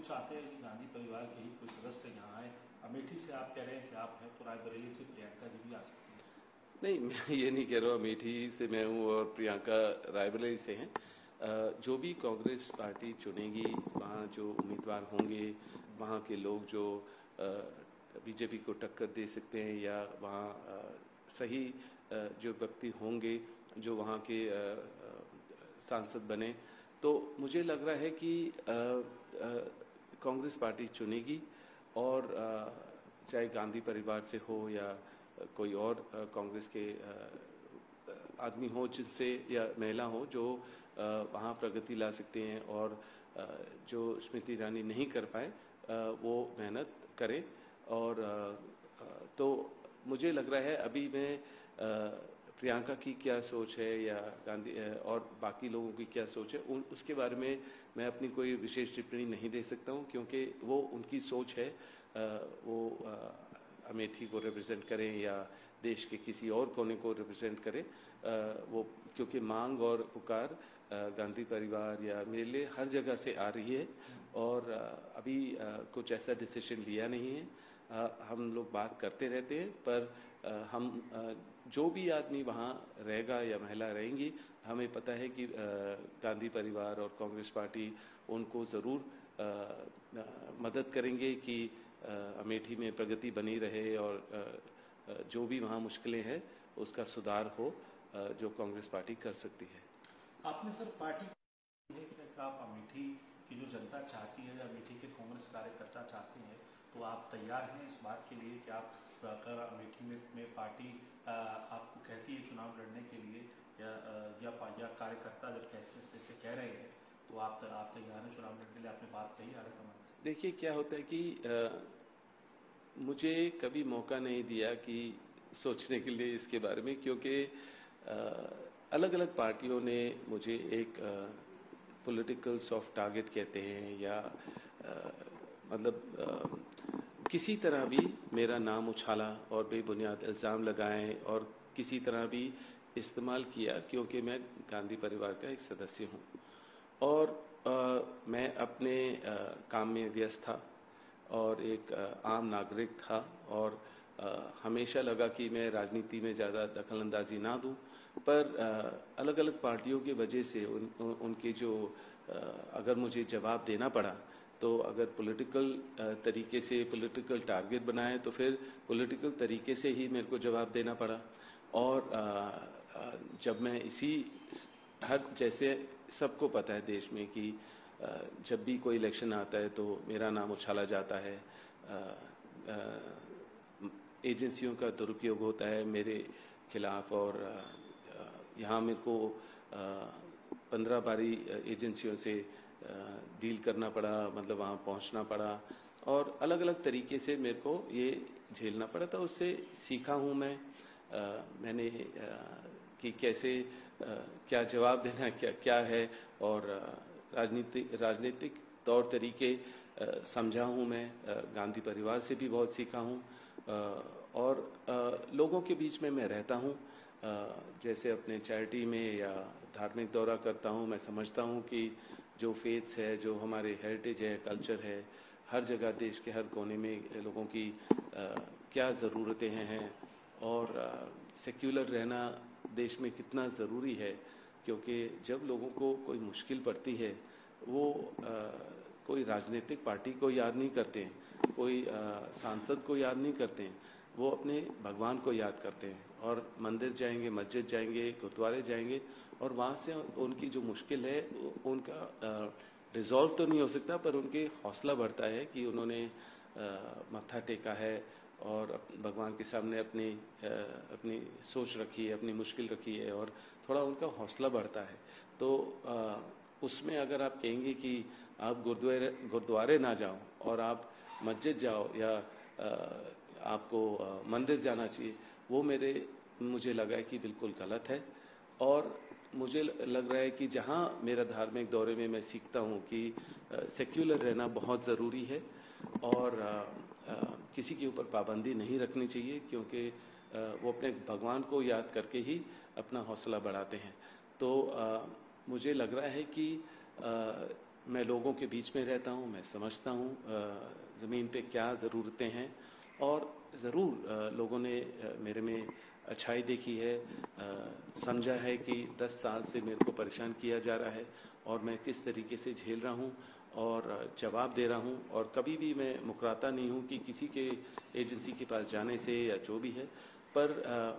चाहते हैं कि गांधी परिवार के ही कोई सदस्य यहाँ आए। अमेठी से आप कह रहे हैं कि आप हैं, तो रायबरेली से प्रियंका जी भी आ सकती हैं। नहीं, मैं ये नहीं कह रहा हूँ अमेठी से मैं हूँ और प्रियंका रायबरेली से हैं। जो भी कांग्रेस पार्टी चुनेगी, वहाँ जो उम्मीदवार होंगे, वहाँ के लोग जो बीजेपी को टक्कर दे सकते हैं, या वहाँ सही जो व्यक्ति होंगे जो वहाँ के सांसद बने, तो मुझे लग रहा है कि कांग्रेस पार्टी चुनेगी। और चाहे गांधी परिवार से हो या कोई और कांग्रेस के आदमी हो जिनसे, या महिला हो जो वहाँ प्रगति ला सकते हैं, और जो स्मृति ईरानी नहीं कर पाए वो मेहनत करें। और तो मुझे लग रहा है, अभी मैं प्रियंका की क्या सोच है या गांधी और बाकी लोगों की क्या सोच है, उसके बारे में मैं अपनी कोई विशेष टिप्पणी नहीं दे सकता हूँ, क्योंकि वो उनकी सोच है। वो अमेठी को रिप्रेजेंट करें या देश के किसी और कोने को रिप्रेजेंट करें, वो क्योंकि मांग और पुकार गांधी परिवार या मेरे लिए हर जगह से आ रही है, और अभी कुछ ऐसा डिसीजन लिया नहीं है। हम लोग बात करते रहते हैं, पर हम जो भी आदमी वहाँ रहेगा या महिला रहेंगी, हमें पता है कि गांधी परिवार और कांग्रेस पार्टी उनको ज़रूर मदद करेंगे कि अमेठी में प्रगति बनी रहे, और जो भी वहाँ मुश्किलें हैं उसका सुधार हो, जो कांग्रेस पार्टी कर सकती है। आपने सर पार्टी कि आप अमेठी की जो जनता चाहती है या अमेठी के कांग्रेस कार्यकर्ता चाहते हैं, तो आप तैयार हैं इस बात के लिए कि आप अगर अमेठी में पार्टी आपको कहती है चुनाव लड़ने के लिए, या कार्यकर्ता जब जैसे कह रहे हैं, तो आप तैयार हैं चुनाव लड़ने के लिए? आपने बात कही आलाकमान से। देखिए क्या होता है कि मुझे कभी मौका नहीं दिया कि सोचने के लिए इसके बारे में, क्योंकि अलग अलग पार्टियों ने मुझे एक पॉलिटिकल सॉफ्ट टारगेट कहते हैं, या मतलब किसी तरह भी मेरा नाम उछाला और बेबुनियाद इल्ज़ाम लगाएं और किसी तरह भी इस्तेमाल किया, क्योंकि मैं गांधी परिवार का एक सदस्य हूं, और मैं अपने काम में व्यस्त था और एक आम नागरिक था, और हमेशा लगा कि मैं राजनीति में ज़्यादा दखलंदाजी ना दूं, पर अलग अलग पार्टियों की वजह से उनके जो अगर मुझे जवाब देना पड़ा, तो अगर पॉलिटिकल तरीके से पॉलिटिकल टारगेट बनाए, तो फिर पॉलिटिकल तरीके से ही मेरे को जवाब देना पड़ा। और जब मैं जैसे सबको पता है देश में कि जब भी कोई इलेक्शन आता है तो मेरा नाम उछाला जाता है, एजेंसियों का दुरुपयोग होता है मेरे खिलाफ, और यहाँ मेरे को 15 बारी एजेंसियों से डील करना पड़ा, मतलब वहाँ पहुँचना पड़ा, और अलग अलग तरीके से मेरे को ये झेलना पड़ा। तो उससे सीखा हूँ मैंने कि कैसे क्या जवाब देना क्या है, और राजनीतिक तौर तरीके समझा हूँ मैं, गांधी परिवार से भी बहुत सीखा हूँ, और लोगों के बीच में मैं रहता हूँ, जैसे अपने चैरिटी में या धार्मिक दौरा करता हूँ। मैं समझता हूँ कि जो फेथ्स है, जो हमारे हेरिटेज है, कल्चर है, हर जगह देश के हर कोने में लोगों की क्या ज़रूरतें हैं, और सेक्युलर रहना देश में कितना ज़रूरी है, क्योंकि जब लोगों को कोई मुश्किल पड़ती है, वो कोई राजनीतिक पार्टी को याद नहीं करते हैं, कोई सांसद को याद नहीं करते हैं, वो अपने भगवान को याद करते हैं, और मंदिर जाएंगे, मस्जिद जाएंगे, गुरुद्वारे जाएंगे, और वहाँ से उनकी जो मुश्किल है उनका रिजॉल्व तो नहीं हो सकता, पर उनके हौसला बढ़ता है कि उन्होंने मत्था टेका है और भगवान के सामने अपनी सोच रखी है, अपनी मुश्किल रखी है, और थोड़ा उनका हौसला बढ़ता है। तो उसमें अगर आप कहेंगे कि आप गुरुद्वारे ना जाओ और आप मस्जिद जाओ, या आपको मंदिर जाना चाहिए, वो मुझे लगा है कि बिल्कुल गलत है। और मुझे लग रहा है कि जहाँ मेरा धार्मिक दौरे में मैं सीखता हूँ कि सेक्युलर रहना बहुत ज़रूरी है, और किसी के ऊपर पाबंदी नहीं रखनी चाहिए, क्योंकि वो अपने भगवान को याद करके ही अपना हौसला बढ़ाते हैं। तो मुझे लग रहा है कि मैं लोगों के बीच में रहता हूँ, मैं समझता हूँ ज़मीन पे क्या ज़रूरतें हैं, और ज़रूर लोगों ने मेरे में अच्छाई देखी है, समझा है कि 10 साल से मेरे को परेशान किया जा रहा है और मैं किस तरीके से झेल रहा हूँ और जवाब दे रहा हूँ, और कभी भी मैं मुकराता नहीं हूँ कि किसी के एजेंसी के पास जाने से या जो भी है, पर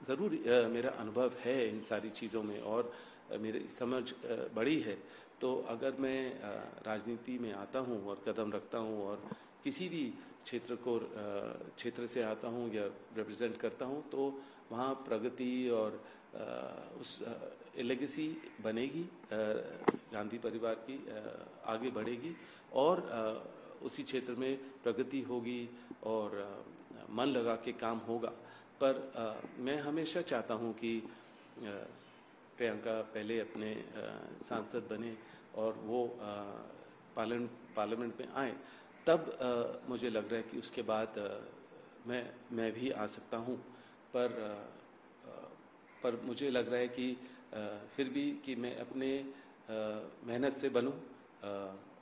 ज़रूर मेरा अनुभव है इन सारी चीज़ों में और मेरी समझ बड़ी है। तो अगर मैं राजनीति में आता हूँ और कदम रखता हूँ और किसी भी क्षेत्र से आता हूँ या रिप्रेजेंट करता हूँ, तो वहाँ प्रगति और उस लेगेसी बनेगी, गांधी परिवार की आगे बढ़ेगी और उसी क्षेत्र में प्रगति होगी और मन लगा के काम होगा। पर मैं हमेशा चाहता हूँ कि प्रियंका पहले अपने सांसद बने और वो पार्लियामेंट में आए, तब मुझे लग रहा है कि उसके बाद मैं भी आ सकता हूँ। पर मुझे लग रहा है कि फिर भी कि मैं अपने मेहनत से बनूं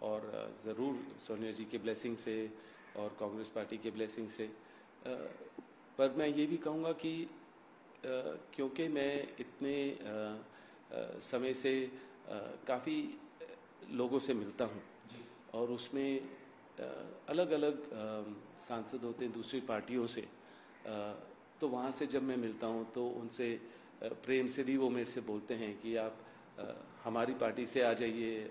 और ज़रूर सोनिया जी के ब्लेसिंग से और कांग्रेस पार्टी के ब्लेसिंग से। पर मैं ये भी कहूँगा कि क्योंकि मैं इतने समय से काफ़ी लोगों से मिलता हूँ और उसमें अलग अलग सांसद होते हैं दूसरी पार्टियों से, तो वहाँ से जब मैं मिलता हूँ तो उनसे प्रेम से भी वो मेरे से बोलते हैं कि आप हमारी पार्टी से आ जाइए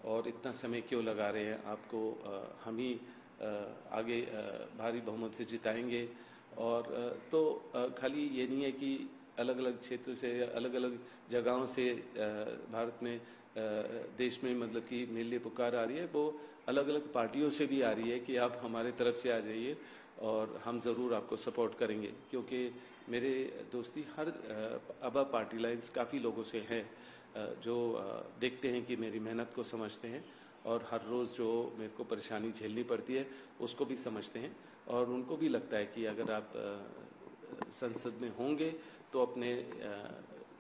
और इतना समय क्यों लगा रहे हैं, आपको हम ही आगे भारी बहुमत से जिताएंगे। और तो खाली ये नहीं है कि अलग अलग क्षेत्र से अलग अलग जगहों से भारत में देश में मतलब कि मेरे लिए पुकार आ रही है, वो अलग अलग पार्टियों से भी आ रही है कि आप हमारे तरफ से आ जाइए और हम ज़रूर आपको सपोर्ट करेंगे। क्योंकि मेरे दोस्ती हर अब पार्टी लाइन्स काफ़ी लोगों से हैं जो देखते हैं कि मेरी मेहनत को समझते हैं और हर रोज़ जो मेरे को परेशानी झेलनी पड़ती है उसको भी समझते हैं, और उनको भी लगता है कि अगर आप संसद में होंगे तो अपने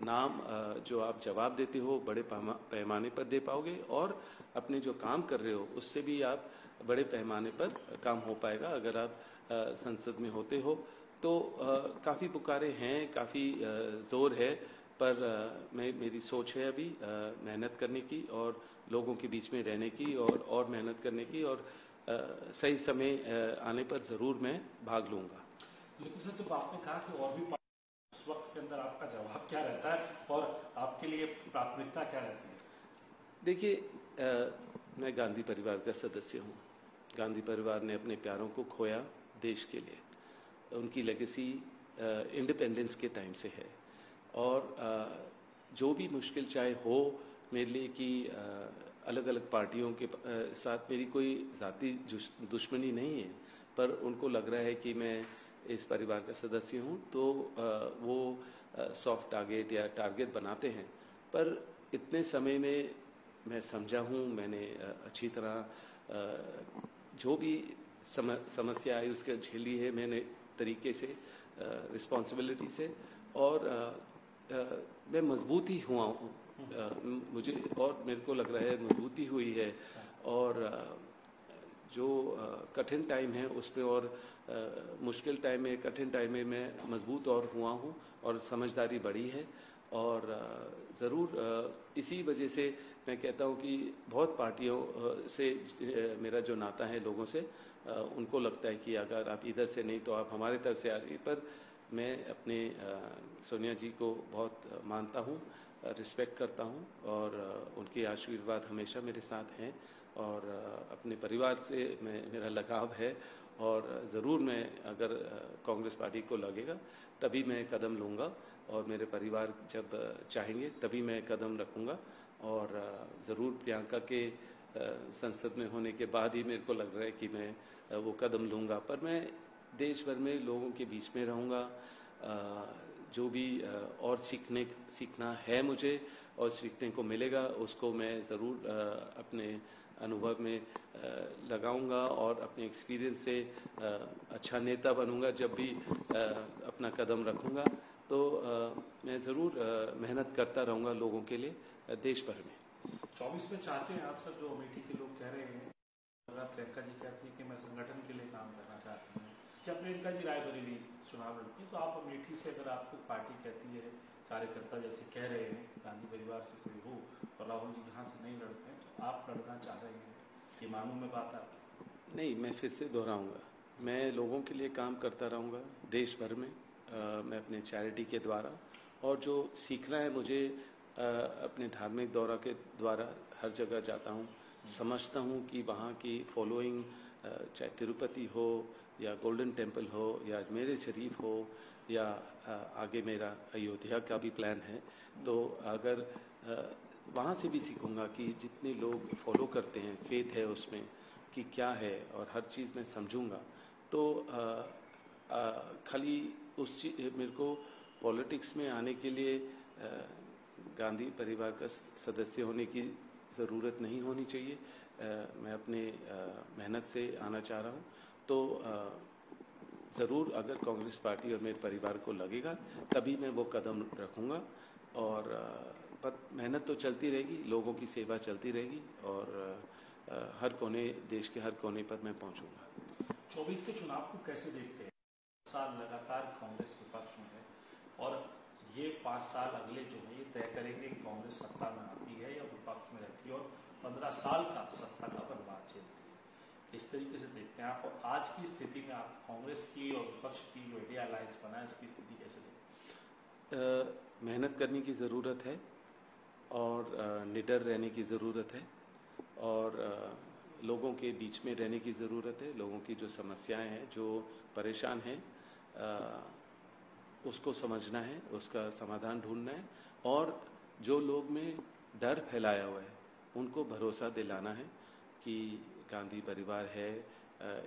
नाम जो आप जवाब देते हो बड़े पैमाने पर दे पाओगे और अपने जो काम कर रहे हो उससे भी आप बड़े पैमाने पर काम हो पाएगा अगर आप संसद में होते हो। तो काफ़ी पुकारे हैं, काफ़ी ज़ोर है, पर मेरी सोच है अभी मेहनत करने की और लोगों के बीच में रहने की और मेहनत करने की, और सही समय आने पर ज़रूर मैं भाग लूँगा। लेकिन सर, जब आपने कहा कि और भी उस वक्त के अंदर आपका जवाब क्या रहता है और आपके लिए प्राथमिकता क्या रहती है? देखिए, मैं गांधी परिवार का सदस्य हूँ। गांधी परिवार ने अपने प्यारों को खोया देश के लिए, उनकी लेगेसी इंडिपेंडेंस के टाइम से है, और जो भी मुश्किल चाहे हो मेरे लिए कि अलग अलग पार्टियों के साथ मेरी कोई ज़ाती दुश्मनी नहीं है, पर उनको लग रहा है कि मैं इस परिवार का सदस्य हूँ तो वो सॉफ्ट टारगेट या टारगेट बनाते हैं। पर इतने समय में मैं समझा हूँ, मैंने अच्छी तरह जो भी समस्या आई उसके झेली है मैंने तरीके से, रिस्पॉन्सिबिलिटी से, और मैं मजबूत ही हुआ हूँ, मुझे और मेरे को लग रहा है मजबूती हुई है, और जो कठिन टाइम है उस पर और मुश्किल टाइम में, कठिन टाइम में मैं मजबूत और हुआ हूँ और समझदारी बढ़ी है। और ज़रूर इसी वजह से मैं कहता हूँ कि बहुत पार्टियों से मेरा जो नाता है लोगों से, उनको लगता है कि अगर आप इधर से नहीं तो आप हमारे तरफ से आ जाइए। पर मैं अपने सोनिया जी को बहुत मानता हूँ, रिस्पेक्ट करता हूँ, और उनके आशीर्वाद हमेशा मेरे साथ हैं, और अपने परिवार से मेरा लगाव है, और ज़रूर मैं अगर कांग्रेस पार्टी को लगेगा तभी मैं कदम लूँगा, और मेरे परिवार जब चाहेंगे तभी मैं कदम रखूँगा, और ज़रूर प्रियंका के संसद में होने के बाद ही मेरे को लग रहा है कि मैं वो कदम लूँगा। पर मैं देश भर में लोगों के बीच में रहूँगा, जो भी और सीखना है मुझे और सीखने को मिलेगा उसको मैं ज़रूर अपने अनुभव में लगाऊंगा, और अपने एक्सपीरियंस से अच्छा नेता बनूंगा जब भी अपना कदम रखूंगा। तो मैं ज़रूर मेहनत करता रहूंगा लोगों के लिए देश भर में। 24 में चाहते हैं आप सब, जो अमेठी के लोग कह रहे हैं, अगर प्रियंका जी कहती है कि मैं संगठन के लिए काम करना चाहती हूँ, या प्रियंका जी रायबरेली चुनाव लड़ती है, तो आप अमेठी से अगर आपको पार्टी कहती है, कार्यकर्ता जैसे कह रहे हैं गांधी परिवार से कोई हो और राहुल जी यहाँ से नहीं लड़ते हैं, तो आप लड़ना चाह रहे हैं, ये मालूम में बात आपकी? नहीं, मैं फिर से दोहराऊंगा, मैं लोगों के लिए काम करता रहूँगा देश भर में। मैं अपने चैरिटी के द्वारा, और जो सीखना है मुझे अपने धार्मिक दौरा के द्वारा हर जगह जाता हूँ, समझता हूँ कि वहाँ की फॉलोइंग, चाहे तिरुपति हो या गोल्डन टेम्पल हो या अजमेर शरीफ हो या आगे मेरा अयोध्या का भी प्लान है, तो अगर वहाँ से भी सीखूँगा कि जितने लोग फॉलो करते हैं, फेथ है उसमें कि क्या है, और हर चीज़ में समझूंगा। तो खाली मेरे को पॉलिटिक्स में आने के लिए गांधी परिवार का सदस्य होने की ज़रूरत नहीं होनी चाहिए। मैं अपने मेहनत से आना चाह रहा हूँ, तो ज़रूर अगर कांग्रेस पार्टी और मेरे परिवार को लगेगा तभी मैं वो कदम रखूँगा। और पर मेहनत तो चलती रहेगी, लोगों की सेवा चलती रहेगी, और हर कोने, देश के हर कोने पर मैं पहुँचूँगा। 24 के चुनाव को कैसे देखते हैं? साल लगातार कांग्रेस विपक्ष में है, और ये 5 साल अगले जो है ये तय करेंगे कि कांग्रेस सत्ता में आती है या विपक्ष में रहती है, और 15 साल का सत्ता का वनवास झेलती है। किस तरीके से देखते हैं आप, और आज की स्थिति में आप कांग्रेस की और विपक्ष की जो इंडिया अलायंस बना है, इसकी स्थिति कैसे देखते हैं? मेहनत करने की ज़रूरत है, और निडर रहने की ज़रूरत है, और लोगों के बीच में रहने की ज़रूरत है। लोगों की जो समस्याएं हैं, जो परेशान हैं, उसको समझना है, उसका समाधान ढूंढना है, और जो लोग में डर फैलाया हुआ है उनको भरोसा दिलाना है कि गांधी परिवार है,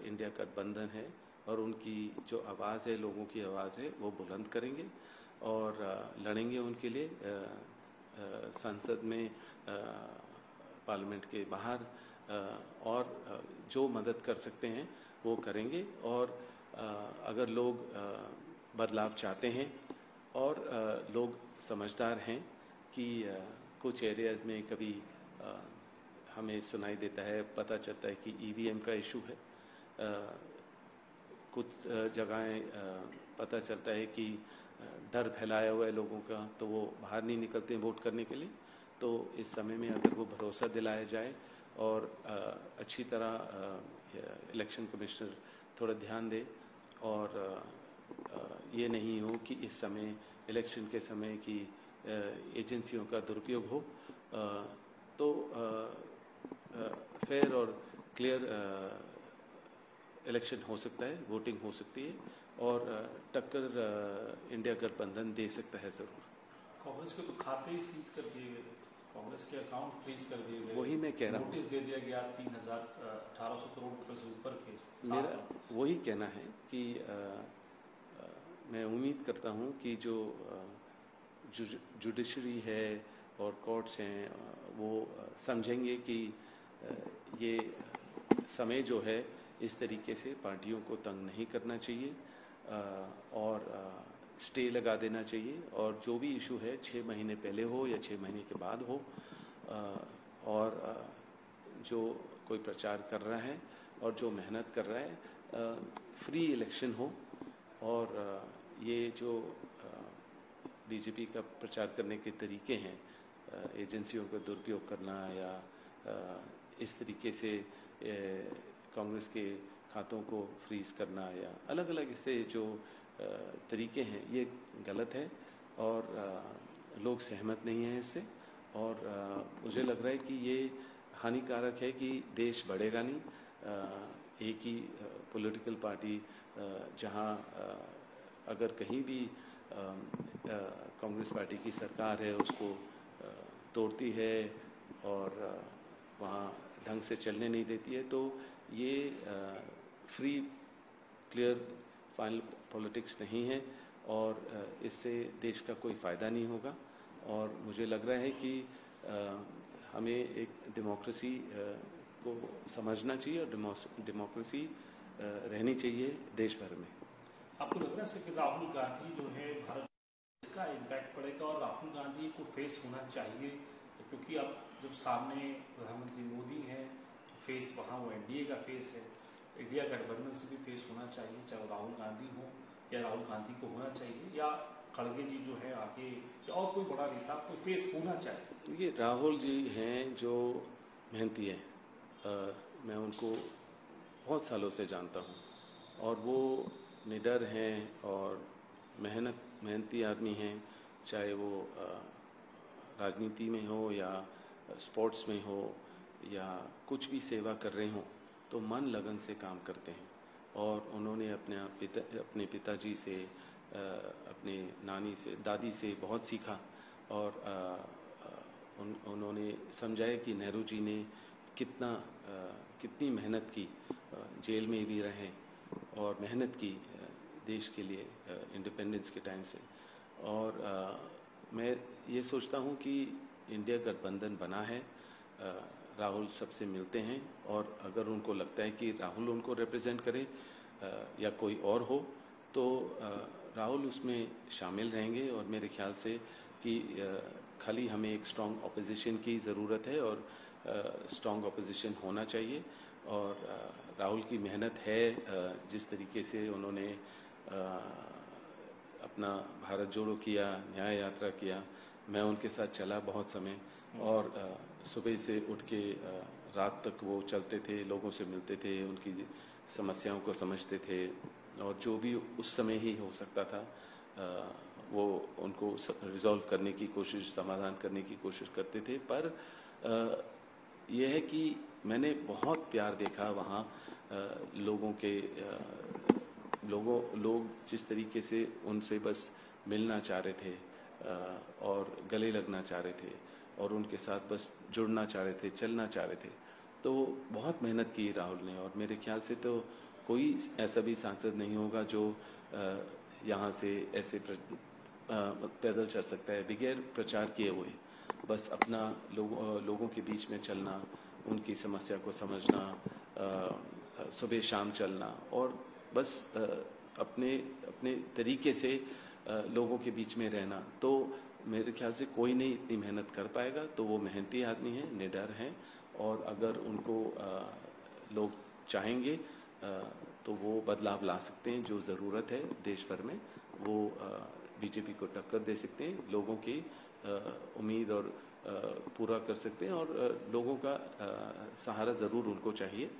इंडिया गठबंधन है, और उनकी जो आवाज़ है, लोगों की आवाज़ है, वो बुलंद करेंगे और लड़ेंगे उनके लिए संसद में, पार्लियामेंट के बाहर, और जो मदद कर सकते हैं वो करेंगे। और अगर लोग बदलाव चाहते हैं और लोग समझदार हैं कि कुछ एरियाज़ में कभी हमें सुनाई देता है, पता चलता है कि ईवीएम का इशू है, कुछ जगहें पता चलता है कि डर फैलाया हुआ है लोगों का, तो वो बाहर नहीं निकलते हैं वोट करने के लिए। तो इस समय में अगर वो भरोसा दिलाया जाए और अच्छी तरह इलेक्शन कमिश्नर थोड़ा ध्यान दे, और ये नहीं हो कि इस समय इलेक्शन के समय की एजेंसियों का दुरुपयोग हो, तो फेयर और क्लियर इलेक्शन हो सकता है, वोटिंग हो सकती है, और टक्कर इंडिया गठबंधन दे सकता है ज़रूर। कांग्रेस के तो खाते ही सीज कर दिए गए, कांग्रेस के अकाउंट फ्रीज कर दिए गए, वही मैं कह रहा हूँ, नोटिस दे दिया गया 1800 करोड़ रुपए से ऊपर के। मेरा वही कहना है कि मैं उम्मीद करता हूँ कि जो जुडिशरी है और कोर्ट्स हैं, वो समझेंगे कि ये समय जो है इस तरीके से पार्टियों को तंग नहीं करना चाहिए, और स्टे लगा देना चाहिए, और जो भी इशू है 6 महीने पहले हो या 6 महीने के बाद हो, और जो कोई प्रचार कर रहा है और जो मेहनत कर रहा है, फ्री इलेक्शन हो। और ये जो बीजेपी का प्रचार करने के तरीके हैं, एजेंसियों का दुरुपयोग करना या इस तरीके से कांग्रेस के खातों को फ्रीज करना, या अलग अलग इससे जो तरीके हैं, ये गलत है, और लोग सहमत नहीं हैं इससे। और मुझे लग रहा है कि ये हानिकारक है कि देश बढ़ेगा नहीं। एक ही पॉलिटिकल पार्टी जहां अगर कहीं भी कांग्रेस पार्टी की सरकार है, उसको तोड़ती है और वहाँ ढंग से चलने नहीं देती है, तो ये फ्री क्लियर फाइनल पॉलिटिक्स नहीं है, और इससे देश का कोई फ़ायदा नहीं होगा। और मुझे लग रहा है कि हमें एक डेमोक्रेसी को समझना चाहिए, और डेमोक्रेसी रहनी चाहिए देश भर में। आपको लग रहा है कि राहुल गांधी जो है भारत, इसका इम्पैक्ट पड़ेगा, और राहुल गांधी को फेस होना चाहिए, क्योंकि अब जब सामने प्रधानमंत्री मोदी हैं तो फेस वहाँ वो एनडीए का फेस है, इंडिया गठबंधन से भी फेस होना चाहिए, चाहे वो राहुल गांधी हो या राहुल गांधी को होना चाहिए या खड़गे जी जो है आगे या और कोई बड़ा नेता कोई फेस होना चाहिए? देखिए, राहुल जी हैं जो मेहनती हैं, मैं उनको बहुत सालों से जानता हूँ और वो निडर हैं और मेहनती आदमी हैं, चाहे वो राजनीति में हो या स्पोर्ट्स में हो या कुछ भी सेवा कर रहे हों, तो मन लगन से काम करते हैं। और उन्होंने अपने पिताजी से, अपने नानी से, दादी से बहुत सीखा और उन्होंने समझाया कि नेहरू जी ने कितनी मेहनत की, जेल में भी रहे और मेहनत की देश के लिए इंडिपेंडेंस के टाइम से। और मैं ये सोचता हूँ कि इंडिया गठबंधन बना है, राहुल सबसे मिलते हैं और अगर उनको लगता है कि राहुल उनको रिप्रेजेंट करे या कोई और हो तो राहुल उसमें शामिल रहेंगे। और मेरे ख्याल से कि खाली हमें एक स्ट्रॉन्ग ऑपोजिशन की ज़रूरत है और स्ट्रॉन्ग ऑपोजिशन होना चाहिए। और राहुल की मेहनत है, जिस तरीके से उन्होंने अपना भारत जोड़ो किया, न्याय यात्रा किया, मैं उनके साथ चला बहुत समय और सुबह से उठ के रात तक वो चलते थे, लोगों से मिलते थे, उनकी समस्याओं को समझते थे और जो भी उस समय ही हो सकता था वो उनको रिजॉल्व करने की कोशिश, समाधान करने की कोशिश करते थे। पर यह है कि मैंने बहुत प्यार देखा वहाँ, लोग जिस तरीके से उनसे बस मिलना चाह रहे थे और गले लगना चाह रहे थे और उनके साथ बस जुड़ना चाह रहे थे, चलना चाह रहे थे। तो बहुत मेहनत की राहुल ने और मेरे ख्याल से तो कोई ऐसा भी सांसद नहीं होगा जो यहाँ से ऐसे पैदल चल सकता है बगैर प्रचार किए हुए। बस अपना लोगों के बीच में चलना, उनकी समस्या को समझना, सुबह शाम चलना और बस अपने तरीके से लोगों के बीच में रहना। तो मेरे ख्याल से कोई नहीं इतनी मेहनत कर पाएगा। तो वो मेहनती आदमी हैं, निडर हैं और अगर उनको लोग चाहेंगे तो वो बदलाव ला सकते हैं। जो ज़रूरत है देश भर में वो बीजेपी को टक्कर दे सकते हैं, लोगों की उम्मीद और पूरा कर सकते हैं और लोगों का सहारा ज़रूर उनको चाहिए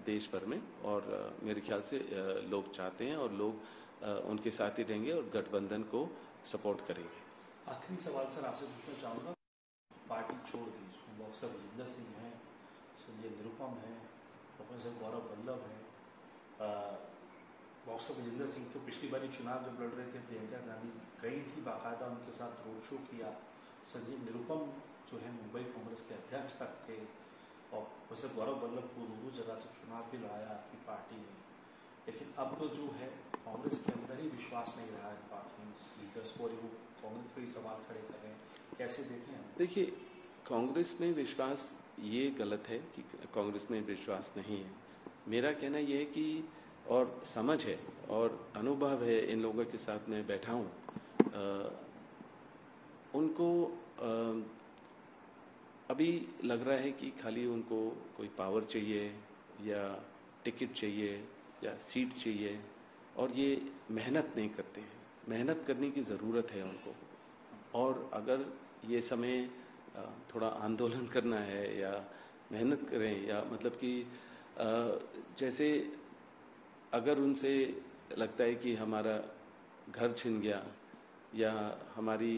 देश भर में। और मेरे ख्याल से लोग चाहते हैं और लोग उनके साथ ही रहेंगे और गठबंधन को सपोर्ट करेंगे। आखिरी सवाल सर आपसे पूछना चाहूँगा, पार्टी छोड़ दी, उसमें बॉक्सर बलजिंदर सिंह हैं, संजय निरुपम हैं, प्रोफेसर गौरव वल्लभ हैं। बॉक्सर बलजिंदर सिंह तो पिछली बारी चुनाव जब लड़ रहे थे प्रियंका गांधी गई थी, बाकायदा उनके साथ रोड शो किया। संजय निरुपम जो है मुंबई कांग्रेस के अध्यक्ष तक थे और प्रोफेसर गौरव वल्लभ को दो जगह से चुनाव भी लड़ाया आपकी पार्टी ने। लेकिन अब तो जो है कांग्रेस के अंदर ही विश्वास नहीं रहा है पार्टी लीडर्स को, वो कांग्रेस पे ही सवाल खड़े कर रहे हैं, कैसे देखें हम? देखिए, कांग्रेस में विश्वास ये गलत है कि कांग्रेस में विश्वास नहीं है। मेरा कहना यह है कि और समझ है और अनुभव है, इन लोगों के साथ मैं बैठा हूँ, उनको अभी लग रहा है कि खाली उनको कोई पावर चाहिए या टिकट चाहिए या सीट चाहिए और ये मेहनत नहीं करते हैं। मेहनत करने की ज़रूरत है उनको। और अगर ये समय थोड़ा आंदोलन करना है या मेहनत करें या मतलब कि जैसे अगर उनसे लगता है कि हमारा घर छिन गया या हमारी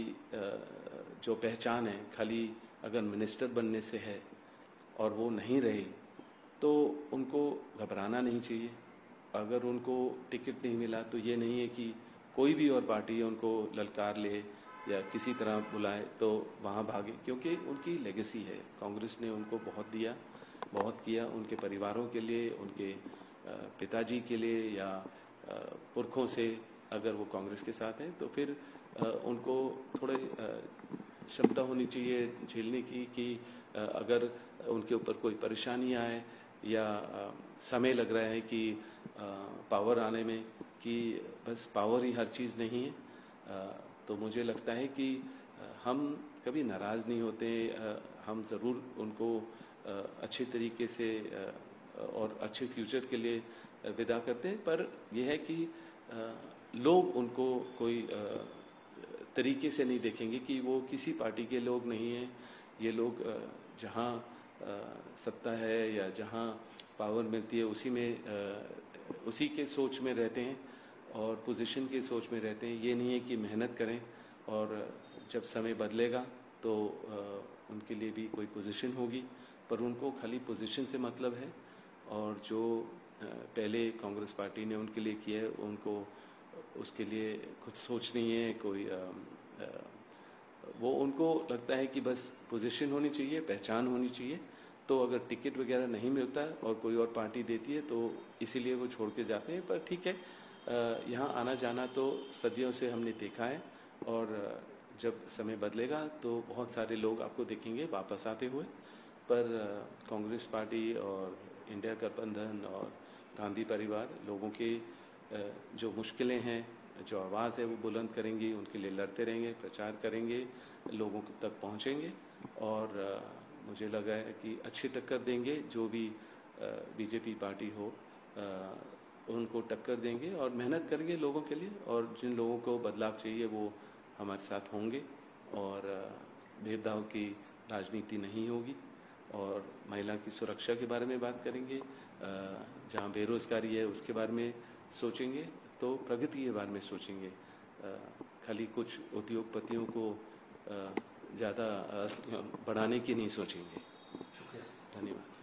जो पहचान है खाली अगर मिनिस्टर बनने से है और वो नहीं रहे तो उनको घबराना नहीं चाहिए। अगर उनको टिकट नहीं मिला तो ये नहीं है कि कोई भी और पार्टी उनको ललकार ले या किसी तरह बुलाए तो वहाँ भागे, क्योंकि उनकी लेगेसी है। कांग्रेस ने उनको बहुत दिया, बहुत किया उनके परिवारों के लिए, उनके पिताजी के लिए या पुरखों से। अगर वो कांग्रेस के साथ हैं तो फिर उनको थोड़े क्षमता होनी चाहिए झेलने की कि अगर उनके ऊपर कोई परेशानी आए या समय लग रहा है कि पावर आने में, कि बस पावर ही हर चीज़ नहीं है। तो मुझे लगता है कि हम कभी नाराज़ नहीं होते। हम ज़रूर उनको अच्छे तरीके से और अच्छे फ्यूचर के लिए विदा करते हैं, पर यह है कि लोग उनको कोई तरीके से नहीं देखेंगे कि वो किसी पार्टी के लोग नहीं हैं। ये लोग जहाँ सत्ता है या जहाँ पावर मिलती है उसी के सोच में रहते हैं और पोजीशन के सोच में रहते हैं। ये नहीं है कि मेहनत करें और जब समय बदलेगा तो उनके लिए भी कोई पोजीशन होगी, पर उनको खाली पोजीशन से मतलब है। और जो पहले कांग्रेस पार्टी ने उनके लिए किया है, उनको उसके लिए कुछ सोच नहीं है कोई। वो उनको लगता है कि बस पोजीशन होनी चाहिए, पहचान होनी चाहिए। तो अगर टिकट वगैरह नहीं मिलता और कोई और पार्टी देती है तो इसीलिए वो छोड़ के जाते हैं। पर ठीक है, यहाँ आना जाना तो सदियों से हमने देखा है और जब समय बदलेगा तो बहुत सारे लोग आपको देखेंगे वापस आते हुए। पर कांग्रेस पार्टी और इंडिया गठबंधन और गांधी परिवार लोगों के जो मुश्किलें हैं, जो आवाज़ है वो बुलंद करेंगी, उनके लिए लड़ते रहेंगे, प्रचार करेंगे, लोगों तक पहुँचेंगे और मुझे लगा है कि अच्छी टक्कर देंगे। जो भी बीजेपी पार्टी हो उनको टक्कर देंगे और मेहनत करेंगे लोगों के लिए। और जिन लोगों को बदलाव चाहिए वो हमारे साथ होंगे और भेदभाव की राजनीति नहीं होगी। और महिला की सुरक्षा के बारे में बात करेंगे, जहाँ बेरोजगारी है उसके बारे में सोचेंगे, तो प्रगति के बारे में सोचेंगे। खाली कुछ उद्योगपतियों को ज़्यादा बढ़ाने की नहीं सोचेंगे। शुक्रिया। धन्यवाद।